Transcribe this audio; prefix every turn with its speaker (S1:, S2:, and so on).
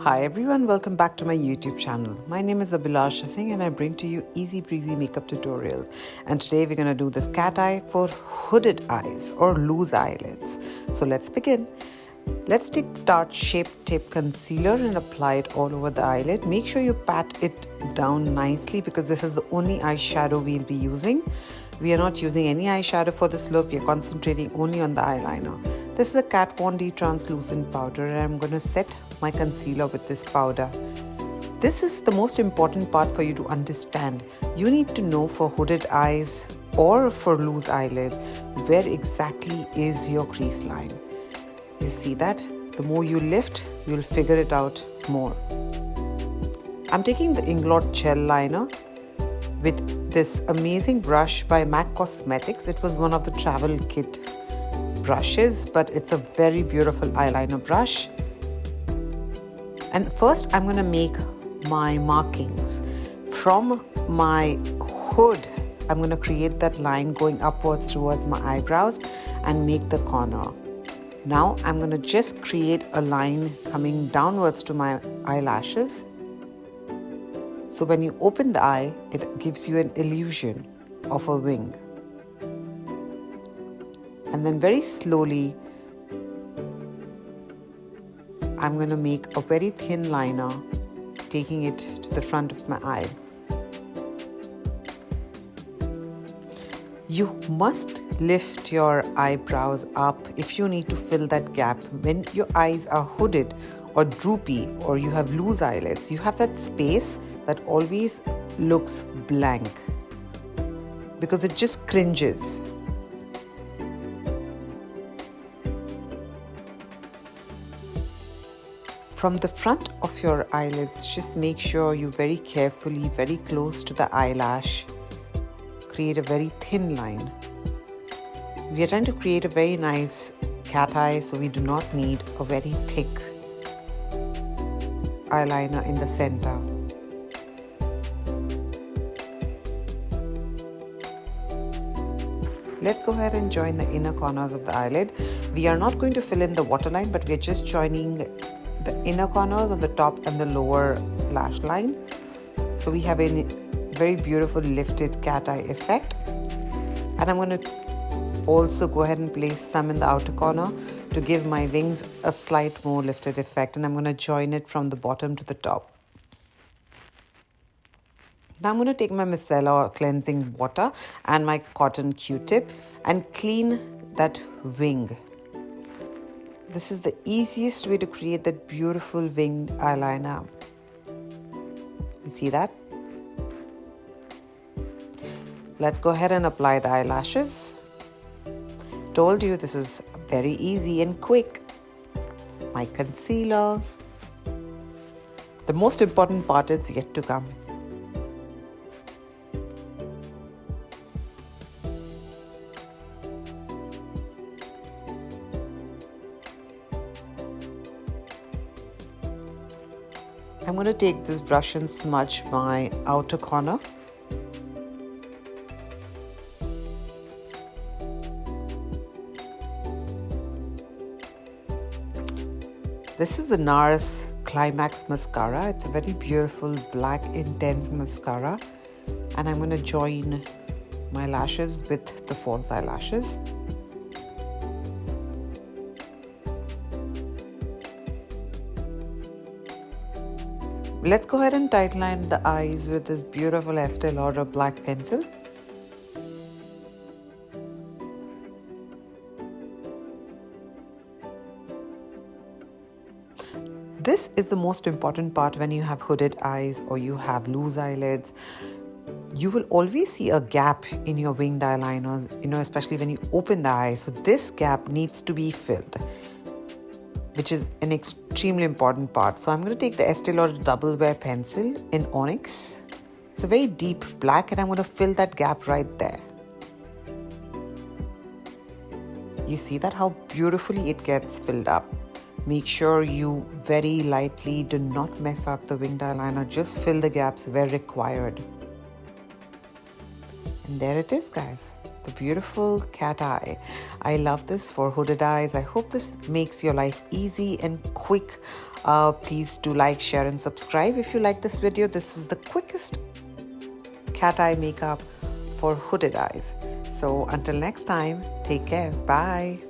S1: Hi everyone, welcome back to my YouTube channel. My name is Abhilasha Singh and I bring to you easy breezy makeup tutorials. And today we're going to do this cat eye for hooded eyes or loose eyelids. So let's begin. Let's take Tarte Shape Tape Concealer and apply it all over the eyelid. Make sure you pat it down nicely because this is the only eyeshadow we'll be using. We are not using any eyeshadow for this look. We are concentrating only on the eyeliner. This is a Kat Von D translucent powder and I'm going to set my concealer with this powder. This is the most important part for you to understand. You need to know for hooded eyes or for loose eyelids where exactly is your crease line. You see that? The more you lift, you'll figure it out more. I'm taking the Inglot Gel Liner with this amazing brush by MAC Cosmetics. It was one of the travel kit brushes, but it's a very beautiful eyeliner brush. And first I'm going to make my markings. From my hood, I'm going to create that line going upwards towards my eyebrows and make the corner. Now I'm going to just create a line coming downwards to my eyelashes. So when you open the eye, it gives you an illusion of a wing. And then very slowly, I'm going to make a very thin liner, taking it to the front of my eye. You must lift your eyebrows up if you need to fill that gap. When your eyes are hooded or droopy or you have loose eyelids, you have that space that always looks blank because it just cringes. From the front of your eyelids, just make sure you very carefully, very close to the eyelash, create a very thin line. We are trying to create a very nice cat eye, so we do not need a very thick eyeliner in the center. Let's go ahead and join the inner corners of the eyelid. We are not going to fill in the waterline, but we are just joining the inner corners on the top and the lower lash line. So we have a very beautiful lifted cat eye effect. And I'm going to also go ahead and place some in the outer corner to give my wings a slight more lifted effect. And I'm going to join it from the bottom to the top. Now I'm going to take my micellar cleansing water and my cotton Q-tip and clean that wing. This is the easiest way to create that beautiful wing eyeliner. You see that? Let's go ahead and apply the eyelashes. Told you this is very easy and quick. My concealer. The most important part is yet to come. I'm going to take this brush and smudge my outer corner. This is the NARS Climax Mascara. It's a very beautiful black intense mascara. And I'm going to join my lashes with the false eyelashes. Let's go ahead and tightline the eyes with this beautiful Estee Lauder black pencil. This is the most important part when you have hooded eyes or you have loose eyelids. You will always see a gap in your winged eyeliners, especially when you open the eye. So this gap needs to be filled, which is an extremely important part. So I'm going to take the Estee Lauder Double Wear Pencil in ONYX. It's a very deep black and I'm going to fill that gap right there. You see that how beautifully it gets filled up. Make sure you very lightly do not mess up the winged eyeliner. Just fill the gaps where required. And there it is, guys. The beautiful cat eye. I love this for hooded eyes. I hope this makes your life easy and quick Please do like, share and subscribe if you like this video. This was the quickest cat eye makeup for hooded eyes. So until next time, take care. Bye.